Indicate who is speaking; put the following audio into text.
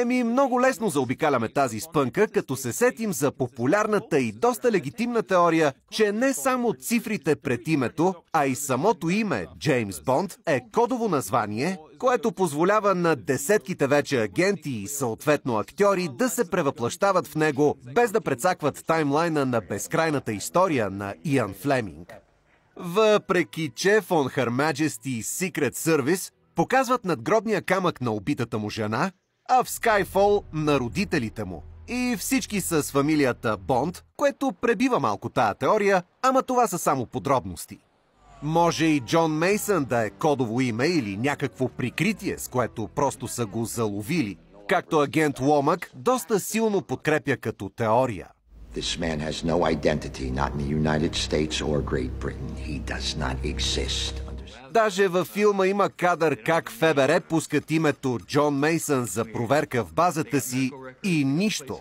Speaker 1: Еми, много лесно заобикаляме тази спънка, като се сетим за популярната и доста легитимна теория, че не само цифрите пред името, а и самото име Джеймс Бонд е кодово название, което позволява на десетките вече агенти и съответно актьори да се превъплъщават в него, без да прецакват таймлайна на безкрайната история на Иан Флеминг. Въпреки че в On Her Majesty's Secret Service показват надгробния камък на убитата му жена, а в Skyfall на родителите му. И всички с фамилията Бонд, което пребива малко тая теория, ама това са само подробности. Може и Джон Мейсън да е кодово име или някакво прикритие, с което просто са го заловили, както агент Уомък доста силно подкрепя като теория.
Speaker 2: This man has no identity, not in the United States or Great Britain. He does not exist.
Speaker 1: Даже във филма има кадър как ФБР пускат името Джон Мейсън за проверка в базата си и нищо.